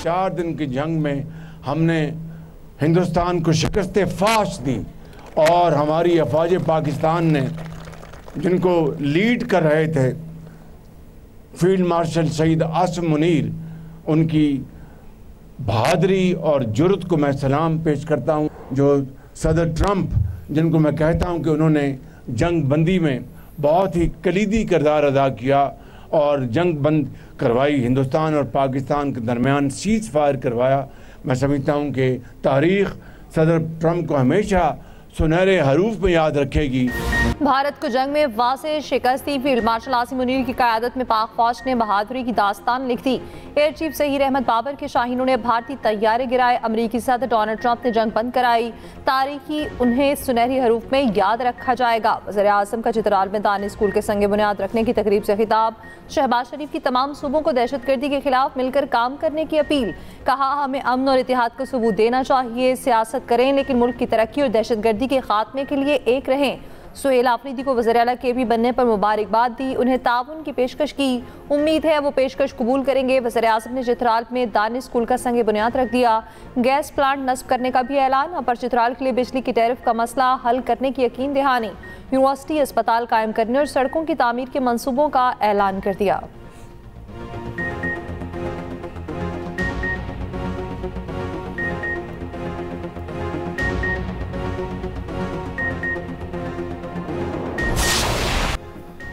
4 दिन की जंग में हमने हिंदुस्तान को शिकस्त फाश दी और हमारी अफवाज पाकिस्तान ने, जिनको लीड कर रहे थे फील्ड मार्शल शहीद आसिम मुनीर, उनकी बहादुरी और जुर्रत को मैं सलाम पेश करता हूँ। जो सदर ट्रंप, जिनको मैं कहता हूँ कि उन्होंने जंग बंदी में बहुत ही कलीदी किरदार अदा किया और जंग बंद करवाई, हिंदुस्तान और पाकिस्तान के दरमियान सीज़ फायर करवाया। मैं समझता हूँ कि तारीख़ सदर ट्रंप को हमेशा सुनहरे हरूफ में याद रखेगी। भारत को जंग में वाज़ेह शिकस्त दी। फील्ड मार्शल आसिम मुनीर की क़यादत में पाक फौज ने बहादुरी की दास्तान लिख दी। एयर चीफ ज़हीर अहमद बाबर के शाहीनों ने भारतीय तैयारे गिराए। अमरीकी सदर डोनाल्ड ट्रंप ने जंग बंद कराई। तारीखी उन्हें सुनहरी हरूफ में याद रखा जाएगा। वज़ीर आज़म का चित्राल में दानी स्कूल के संग बुनियाद रखने की तकरीब से खिताब। शहबाज शरीफ की तमाम सूबों को दहशतगर्दी के खिलाफ मिलकर काम करने की अपील। कहा, हमें अमन और इत्तेहाद का सबूत देना चाहिए। सियासत करें लेकिन मुल्क की तरक्की और दहशतगर्दी के खात्मे के लिए एक रहें। सुहेल आफरीदी को वज़ीर आला के बनने पर मुबारकबाद दी। उन्हें ताउन की पेशकश की। उम्मीद है वो पेशकश कबूल करेंगे। वज़ीर आज़म ने चित्राल में दानी स्कूल का संग बुनियाद रख दिया। गैस प्लांट नस्ब करने का भी ऐलान। अपर चित्राल के लिए बिजली की टैरिफ का मसला हल करने की यकीन दहानी। यूनिवर्सिटी अस्पताल कायम करने और सड़कों की तामीर के मंसूबों का ऐलान कर दिया।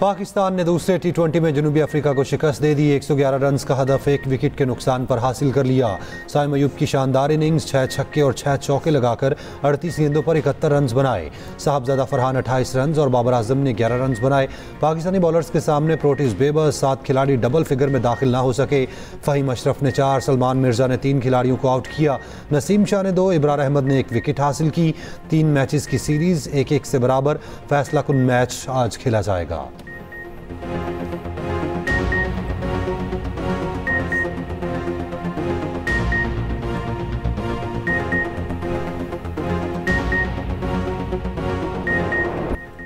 पाकिस्तान ने दूसरे T20 में जनूबी अफ्रीका को शिकस्त दे दी। 111 रन का हदफ 1 विकेट के नुकसान पर हासिल कर लिया। साइम अयूब की शानदार इनिंग्स, 6 छक्के और 6 चौके लगाकर 38 गेंदों पर 71 रन बनाए। साहबजादा फरहान 28 रन और बाबर आजम ने 11 रन बनाए। पाकिस्तानी बॉलर्स के सामने प्रोटीज बेबस 7 खिलाड़ी डबल फिगर में दाखिल ना हो सके। फ़हीम अशरफ ने 4, सलमान मिर्जा ने 3 खिलाड़ियों को आउट किया। नसीम शाह ने 2, इब्रार अहमद ने 1 विकेट हासिल की। 3 मैचेस की सीरीज 1-1 से बराबर। फैसला कुन मैच आज खेला जाएगा।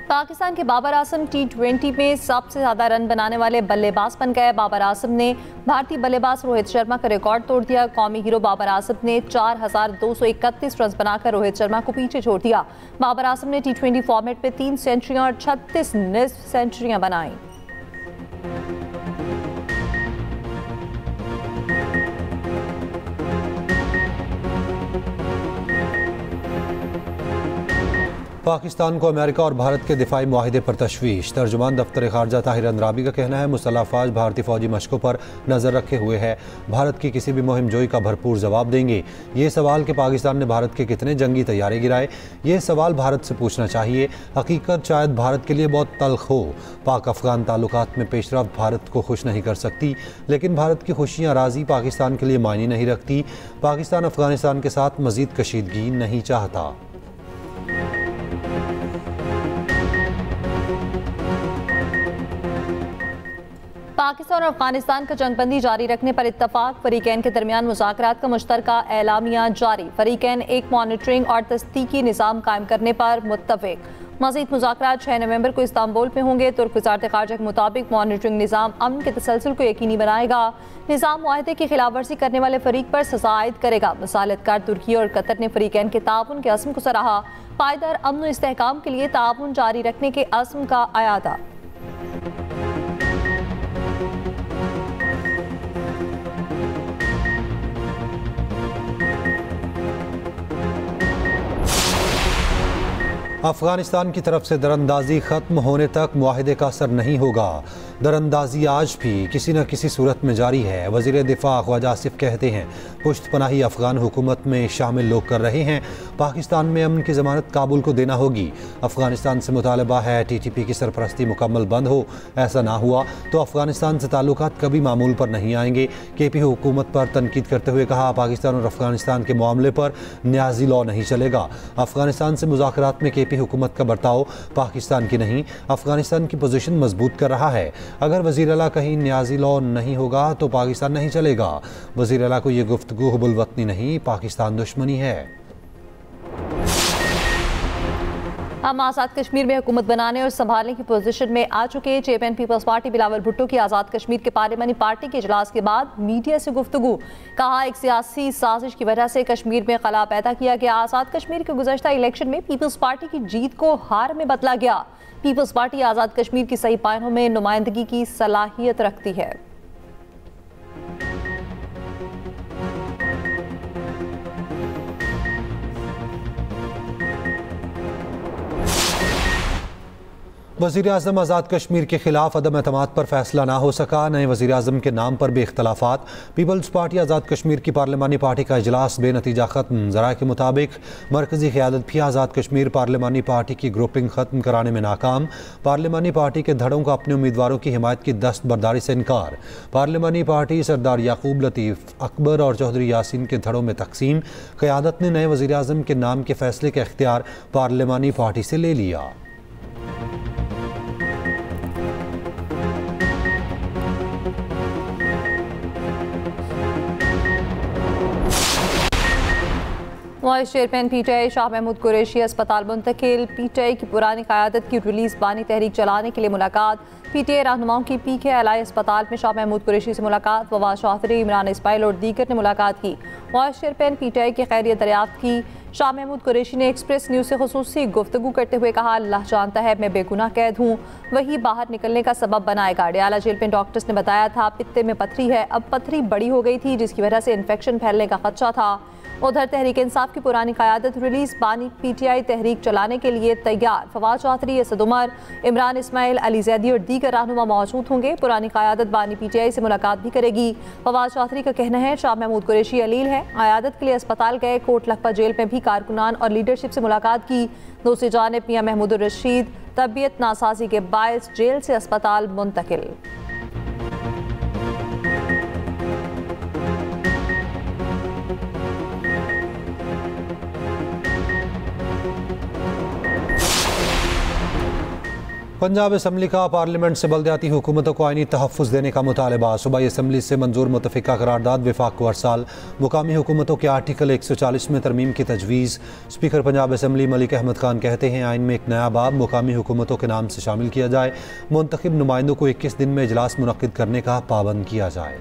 पाकिस्तान के बाबर आजम T20 में सबसे ज़्यादा रन बनाने वाले बल्लेबाज बन गए। बाबर आजम ने भारतीय बल्लेबाज रोहित शर्मा का रिकॉर्ड तोड़ दिया। कौमी हीरो बाबर आजम ने 4231 रन बनाकर रोहित शर्मा को पीछे छोड़ दिया। बाबर आजम ने T20 फॉर्मेट में 3 सेंचुरियां और 36 निस्फ सेंचुरियां बनाई। पाकिस्तान को अमेरिका और भारत के दिफाई मुआहिदे पर तशवीश। तर्जुमान दफ्तर खारजा ताहिर अंद्राबी का कहना है, मुसल्लह अफवाज भारतीय फौजी मशकों पर नज़र रखे हुए है। भारत की किसी भी मुहिम जोई का भरपूर जवाब देंगे। ये सवाल कि पाकिस्तान ने भारत के कितने जंगी तैयारे गिराए, ये सवाल भारत से पूछना चाहिए। हकीकत शायद भारत के लिए बहुत तल्ख हो। पाक अफगान ताल्लुकात में पेशरफ्त भारत को खुश नहीं कर सकती, लेकिन भारत की खुशियाँ राजी पाकिस्तान के लिए मायने नहीं रखती। पाकिस्तान अफगानिस्तान के साथ मज़ीद कशीदगी नहीं चाहता। पाकिस्तान और अफगानिस्तान का जंगबंदी जारी रखने पर इत्तफाक। फरीकैन के दरमियान मुज़ाकरात का मुश्तरका एलामिया जारी। फरीकैन एक मॉनिटरिंग और तस्दीकी निज़ाम कायम करने पर मुत्तफिक। मज़ीद मुज़ाकरात 6 नवंबर को इस्तांबुल में होंगे। तुर्क वज़ारत ख़ारजा के मुताबिक मॉनिटरिंग निज़ाम अमन के तसलसल को यकीनी बनाएगा। निज़ाम मुआहदे की खिलाफ वर्जी करने वाले फरीक पर सज़ा आयद करेगा। मसालतकार तुर्की और कतर ने फरीकैन के ताउन के अज़्म को सराहा। पायदार अमन और इस्तेहकाम के लिए ताउन जारी रखने के अज़्म का अयादा। अफगानिस्तान की तरफ से दरअंदाजी ख़त्म होने तक मुआहिदे का असर नहीं होगा। दरअंदाजी आज भी किसी न किसी सूरत में जारी है। वज़ीर दिफा ख्वाजा आसिफ कहते हैं, पुश्त पनाही अफगान हुकूमत में शामिल लोग कर रहे हैं। पाकिस्तान में अमन की ज़मानत काबुल को देना होगी। अफगानिस्तान से मुतालबा है TTP की सरपरस्ती मुकम्मल बंद हो। ऐसा ना हुआ तो अफगानिस्तान से ताल्लुकात कभी मामूल पर नहीं आएंगे। KP हुकूमत पर तनकीद करते हुए कहा, पाकिस्तान और अफगानिस्तान के मामले पर न्याजी लॉ नहीं चलेगा। अफगानिस्तान से मुज़ाकरात में KP हुकूमत का बर्ताव पाकिस्तान की नहीं, अफगानिस्तान की पोजीशन मजबूत कर रहा है। अगर वज़ीर आला कहीं न्याजी लॉ नहीं होगा तो पाकिस्तान नहीं चलेगा। वज़ीर आला को ये गुफ्तगू हुबुल वतनी नहीं, पाकिस्तान दुश्मनी है। हम आज़ाद कश्मीर में हुकूमत बनाने और संभालने की पोजीशन में आ चुके। चेयरमैन पीपल्स पार्टी बिलावल भुट्टो की आज़ाद कश्मीर के पार्लिमानी पार्टी के इजलास के बाद मीडिया से गुफ्तगू। कहा, एक सियासी साजिश की वजह से कश्मीर में खला पैदा किया गया। आज़ाद कश्मीर के गुज़श्ता इलेक्शन में पीपल्स पार्टी की जीत को हार में बदला गया। पीपल्स पार्टी आज़ाद कश्मीर की सही मायनों में नुमाइंदगी की सलाहियत रखती है। वज़ीर आज़म आज़ाद कश्मीर के खिलाफ अदम एतमाद पर फैसला ना हो सका। नए वज़ीर आज़म के नाम पर भी इख्तलाफात। पीपल्स पार्टी आज़ाद कश्मीर की पार्लिमानी पार्टी का इजलास बेनतीजा ख़त्म। ज़राए के मुताबिक मरकज़ी क़यादत भी आज़ाद कश्मीर पार्लिमानी पार्टी की ग्रुपिंग ख़त्म कराने में नाकाम। पार्लिमानी पार्टी के धड़ों का अपने उम्मीदवारों की हिमायत की दस्तबरदारी से इनकार। पार्लिमानी पार्टी सरदार याकूब लतीफ़, अकबर और चौधरी यासीन के धड़ों में तकसीम। क़यादत ने नए वज़ीर आज़म के नाम के फैसले का इख्तियार पार्लिमानी पार्टी से ले लिया। वाइस चेयरमैन पीटीआई शाह महमूद कुरैशी अस्पताल मुंतकिल। पीटीआई की पुरानी क़यादत की रिलीज बानी तहरीक चलाने के लिए मुलाकात। पीटीआई रहनुमाओं की PKLI अस्पताल में शाह महमूद कुरैशी से मुलाकात। फवाद चौधरी, इमरान इस्माइल और दीगर ने मुलाकात की। वाइस चेयरमैन पीटीआई की खैरियत दरियाफ्त की। शाह महमूद कुरैशी ने एक्सप्रेस न्यूज़ से खुसूसी गुफ्तगू करते हुए कहा, अल्लाह जानता है मैं बेगुनाह कैद हूँ, वही बाहर निकलने का सबब बनाएगा। डियाला जेल में डॉक्टर्स ने बताया था पित्ते में पथरी है, अब पथरी बड़ी हो गई थी जिसकी वजह से इन्फेक्शन फैलने का खदशा था। उधर तहरीक इंसाफ की पुरानी क़यादत रिलीज बानी PTI तहरीक चलाने के लिए तैयार। फवाद चौधरी, असद उमर, इमरान इस्माइल, अली जैदी और दीगर रहनुमा मौजूद होंगे। पुरानी क़यादत बानी PTI से मुलाकात भी करेगी। फवाद चौधरी का कहना है शाह महमूद कुरैशी अलील है, क़यादत के लिए अस्पताल गए। कोट लखपत जेल में भी कारकुनान और लीडरशिप से मुलाकात की। दूसरी जानिब मियां महमूद रशीद तबीयत नासाजी के बायस जेल से अस्पताल मुंतकिल। पंजाब असम्बली का पार्लियामेंट से बल्दियाती हुकूमतों को आईनी तहफ़्फ़ुज़ देने का मुतालबा। सूबाई असम्बली से मंजूर मुतफ़िका करारदाद विफाक को अरसाल। मुकामी हुकूमतों के आर्टिकल 140 में तरमीम की तजवीज़। स्पीकर पंजाब असम्बली मलिक अहमद खान कहते हैं आइन में एक नया बाब मुकामी हुकूमतों के नाम से शामिल किया जाए। मुंतखब नुमाइंदों को 21 दिन में इजलास मुनक़्क़िद करने का पाबंद किया जाए।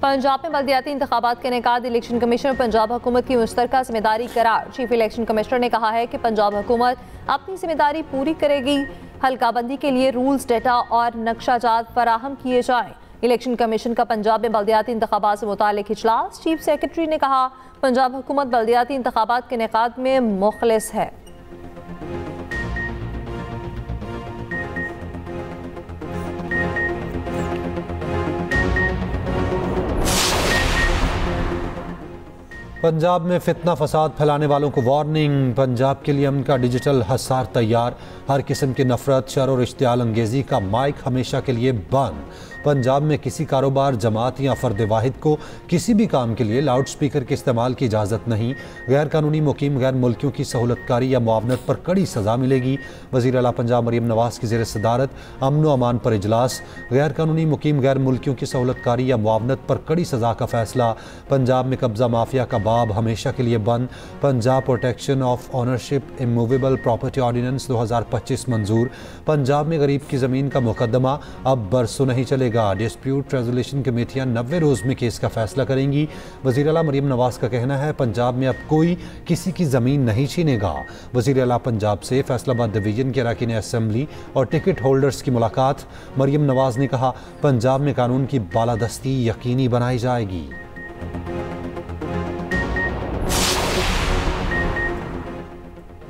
पंजाब में बल्दियाती इंतखाबात के इनेकाद इलेक्शन कमीशन पंजाब हुकूमत की मुश्तरका जिम्मेदारी करार। चीफ इलेक्शन कमिश्नर ने कहा है कि पंजाब हुकूमत अपनी जिम्मेदारी पूरी करेगी। हल्काबंदी के लिए रूल्स, डेटा और नक्शाजात फराहम किए जाएं। इलेक्शन कमीशन का पंजाब में बल्दियाती इंतखाबात से मुताल्लिक इजलास। चीफ सेक्रेटरी ने कहा, पंजाब हुकूमत बल्दियाती इंतखाबात के इनेकाद में मुखलिस है। पंजाब में फितना फसाद फैलाने वालों को वार्निंग। पंजाब के लिए अमन का डिजिटल हसार तैयार। हर किस्म की नफरत, शर और इश्तियाल अंगेजी का माइक हमेशा के लिए बंद। पंजाब में किसी कारोबार, जमात या फ़र्द वाहिद को किसी भी काम के लिए लाउड स्पीकर के इस्तेमाल की इजाज़त नहीं। गैर कानूनी मुकीम गैर मुल्कियों की सहूलतकारी या मुआवनत पर कड़ी सज़ा मिलेगी। वज़ीर आला पंजाब मरीम नवाज़ की ज़ेर सदारत अमन व अमान पर इजलास। गैर कानूनी मुकीम गैर मुल्कियों की सहूलतकारी या मुआवनत पर कड़ी सज़ा का फैसला। पंजाब में कब्ज़ा माफिया का बाब हमेशा के लिए बंद। Punjab protection of ownership immovable property ordinance 2025 मंजूर। पंजाब में गरीब की ज़मीन का मुकदमा अब बरसों नहीं चलेगा। डिस्प्यूट रेजोल्यूशन कमेटियां 90 रोज़ में केस का फैसला करेंगी। वज़ीर आला मरीम नवाज़ का कहना है पंजाब में अब कोई किसी की ज़मीन नहीं छीनेगा। वज़ीर आला पंजाब से फैसलाबाद डिवीजन के अरकान असम्बली और टिकट होल्डर्स की मुलाकात। मरीम नवाज़ ने कहा पंजाब में कानून की बालादस्ती यकीनी बनाई जाएगी।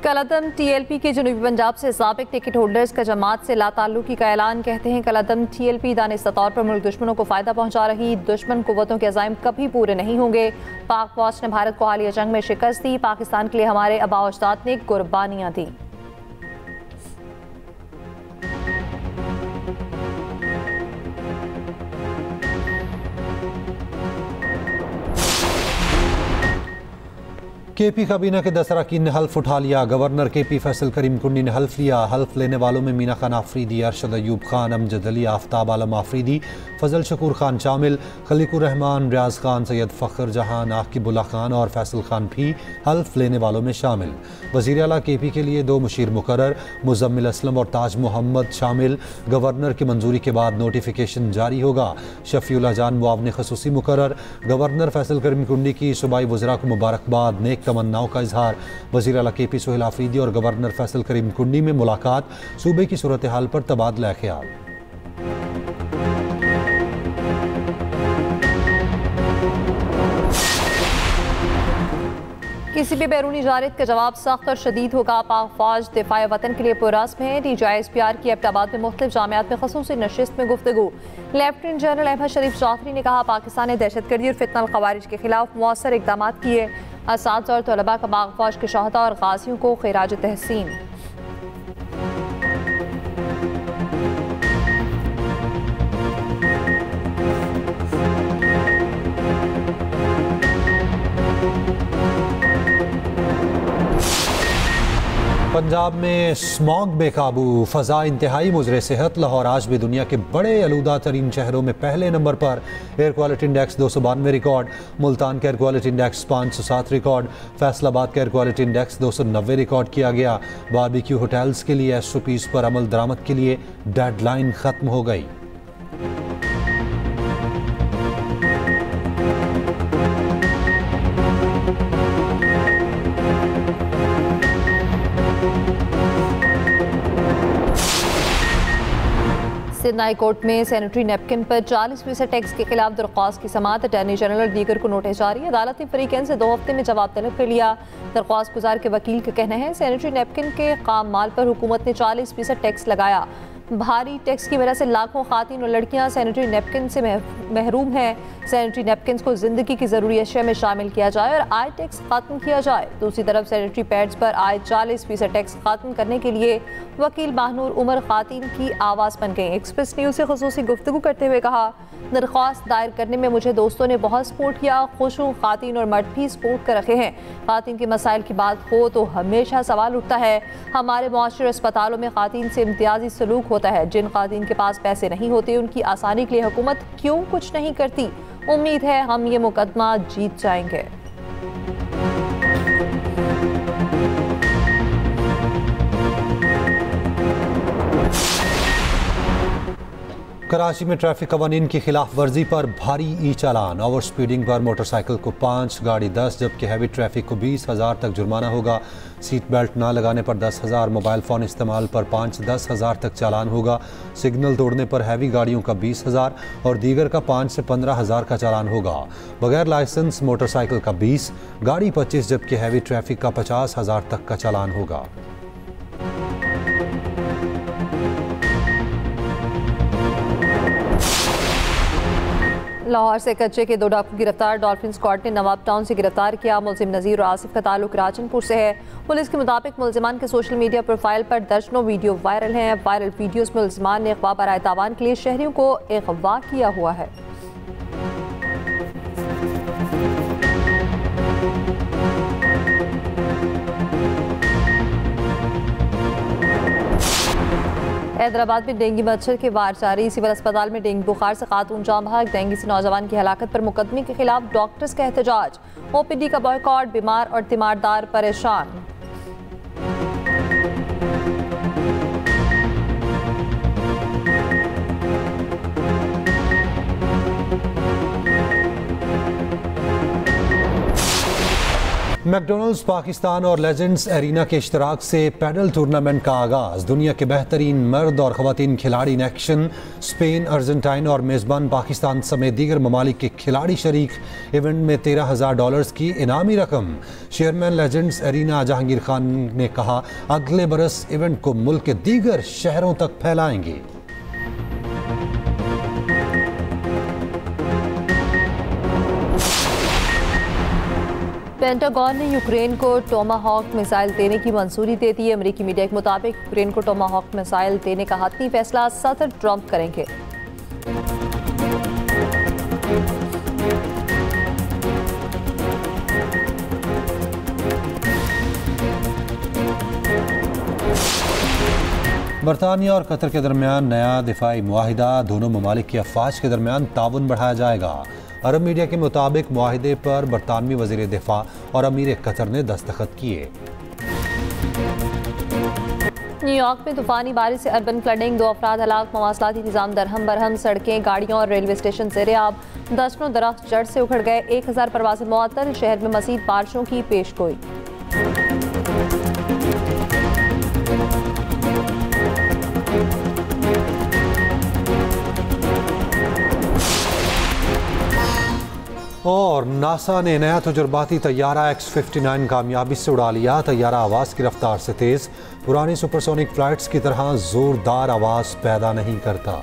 कलअदम TLP के जनूबी पंजाब से साबिक टिकट होल्डर्स का जमात से लाताल्लुकी का ऐलान। कहते हैं कलअदम TLP दानिश तौर पर मुल्क दुश्मनों को फ़ायदा पहुंचा रही दुश्मन कुव्वतों के अज़ाइम कभी पूरे नहीं होंगे। पाक फौज ने भारत को हालिया जंग में शिकस्त दी। पाकिस्तान के लिए हमारे आबा अजदाद ने कुर्बानियाँ दी। केपी काबीना के 10 अरकान ने हल्फ उठा लिया। गवर्नर केपी फैसल करीम कुंडी ने हल्फ लिया। हल्फ लेने वालों में मीना खान आफरीदी, अरशद अयूब खान, अमजद अली, आफ्ताब आलम आफरीदी, फजल शकूर खान शामिल, खलीकुर रहमान, रियाज खान, सैयद फ़ख्र जहान, आकिबुल्ला खान और फैसल खान भी हल्फ लेने वालों में शामिल। वज़ीर आला केपी के लिए 2 मुशीर मुकर्रर, मुज़म्मिल असलम और ताज मोहम्मद शामिल। गवर्नर की मंजूरी के बाद नोटिफिकेशन जारी होगा। शफीउल्लाह जान मुआवने ख़ुसूसी मुकर्रर। गवर्नर फैसल करीम कुंडी की सूबाई वज़रा को मुबारकबाद, नेक तमन्नाओं का इजहार। वज़ीर आला केपी सोहेल आफरीदी और गवर्नर फैसल करीम कुंडी में मुलाकात, सूबे की सूरत हाल पर तबादला ख्याल। किसी भी बैरूनी जारिद का जवाब सख्त और शदीद होगा। पाक फौज दिफाए वतन के लिए पुरअज़्म है। DGISPR की एबटाबाद में मुख्तलिफ जामियात में ख़ुसूसी नशिस्त में गुफ्तगू। लेफ्टिनेंट जनरल अहमद शरीफ जाफरी ने कहा, पाकिस्तान ने दहशतगर्दी और फितनल ख़वारिज के खिलाफ मौसर इक़दाम किए। असातिज़ा और तलबा का पाक फौज के शहदा और गाज़ियों को खिराज तहसीन। पंजाब में स्मॉग बेकाबू, फ़ज़ा इंतहाई मुज़र सेहत। लाहौर आज भी दुनिया के बड़े आलूदा तरीन शहरों में पहले नंबर पर। Air quality index 292 record. Multan का air quality index 507 record. Faisalabad का एयर क्वालिटी इंडेक्स 290 रिकॉर्ड किया गया। बारबेक्यू होटल्स के लिए SOPs पर अमल दरामद के लिए डेडलाइन ख़त्म हो गई। सिंध हाई कोर्ट में सैनिटरी नैपकिन पर 40% टैक्स के खिलाफ दरख्वास्त की समाअत। अटॉर्नी जनरल और दीगर को नोटिस जारी। अदालत ने फरीकैन से 2 हफ्ते में जवाब तलब कर लिया। दरख्वास्त गुजार के वकील का कहना है, सैनिटरी नैपकिन के काम माल पर हुकूमत ने 40% टैक्स लगाया। भारी टैक्स की वजह से लाखों खातीन और लड़कियां सैनिटरी नैपकिन से महरूम हैं। सैनिटरी नैपकिन को जिंदगी की ज़रूरी अशिया में शामिल किया जाए और आय टैक्स खत्म किया जाए। दूसरी तरफ सैनिटरी पैड्स पर आय 40% टैक्स खत्म करने के लिए वकील महानूर उमर खातीन की आवाज़ बन गई। एक्सप्रेस न्यूज़ से ख़ुसूसी गुफ्तगू करते हुए कहा, दरख्वास्त दायर करने में मुझे दोस्तों ने बहुत सपोर्ट किया। खुश हूँ, खातीन और मर्द भी सपोर्ट कर रखे हैं। खातीन के मसाइल की बात हो तो हमेशा सवाल उठता है, हमारे मुआशरे अस्पतालों में खातीन से इम्तियाजी सलूक होता है। जिन खातीन के पास पैसे नहीं होते उनकी आसानी के लिए हुकूमत क्यों कुछ नहीं करती। उम्मीद है हम ये मुकदमा जीत जाएंगे। कराची में ट्रैफिक कवानीन की खिलाफ वर्जी पर भारी ई चालान। ओवर स्पीडिंग पर मोटरसाइकिल को 5, गाड़ी 10, जबकि हैवी ट्रैफिक को 20,000 तक जुर्माना होगा। सीट बेल्ट ना लगाने पर 10,000, मोबाइल फ़ोन इस्तेमाल पर 5-10 हज़ार तक चालान होगा। सिग्नल तोड़ने पर हैवी गाड़ियों का 20,000 और दीगर का 5 से 15,000 का चालान होगा। बगैर लाइसेंस मोटरसाइकिल का 20, गाड़ी 25, जबकि हैवी ट्रैफिक का 50,000 तक का चालान होगा। लाहौर से कच्चे के 2 डाकू गिरफ्तार। डॉल्फिन स्क्वाड ने नवाब टाउन से गिरफ्तार किया। मुलजिम नज़ीर और आसिफ का ताल्लुक राजनपुर से है। पुलिस के मुताबिक मुलजिमान के सोशल मीडिया प्रोफाइल पर दर्जनों वीडियो वायरल हैं। वायरल वीडियोस में मुलजिमान ने अगवा बराए तावान के लिए शहरियों को अगवा किया हुआ है। हैदराबाद में डेंगू मच्छर के वार जारी। सिविल अस्पताल में डेंगू बुखार से खातून जाम बहक। डेंगू से नौजवान की हलाकत पर मुकदमे के खिलाफ डॉक्टर्स का एहतजाज। OPD का बॉयकॉट, बीमार और तीमारदार परेशान। मैकडॉनल्ड्स पाकिस्तान और लेजेंड्स एरिना के इश्तराक से पैडल टूर्नामेंट का आगाज़। दुनिया के बेहतरीन मर्द और ख़वातीन खिलाड़ी इन एक्शन। स्पेन, अर्जेंटाइन और मेज़बान पाकिस्तान समेत दीगर ममालिक के खिलाड़ी शरीक। इवेंट में $13,000 की इनामी रकम। Chairman legends arena Jahangir Khan ने कहा, अगले बरस इवेंट को मुल्क के दीगर शहरों तक फैलाएंगे। पेंटागन ने यूक्रेन को टोमाहॉक मिसाइल देने की मंजूरी दे दी है। अमेरिकी मीडिया के मुताबिक यूक्रेन को टोमाहॉक मिसाइल देने का हतमी फैसला सदर ट्रंप करेंगे। बरतानिया और कतर के दरमियान नया दिफाई मुआहिदा, दोनों ममालिक की अफवाज के दरमियान ताउन बढ़ाया जाएगा। अरब मीडिया के मुताबिक मुआहिदे पर बरतानवी वज़ीर दिफा और अमीर कतर ने दस्तखत किए। न्यूयॉर्क में तूफानी बारिश से अर्बन फ्लडिंग, 2 अफराद हलाक, मवासलाती निज़ाम दरहम बरहम, सड़कें, गाड़ियों और रेलवे स्टेशन ज़ेर-ए-आब, दर्जनों दरख्त जड़ से उखड़ गए, 1000 परवाज़ें मुअत्तल, शहर में मज़ीद बारिशों की पेशगोई। और नासा ने नया तजुर्बाती तैयारा X-59 कामयाबी से उड़ा लिया। तैयारा आवाज़ की रफ्तार से तेज़, पुरानी सुपरसोनिक फ्लाइट्स की तरह ज़ोरदार आवाज़ पैदा नहीं करता।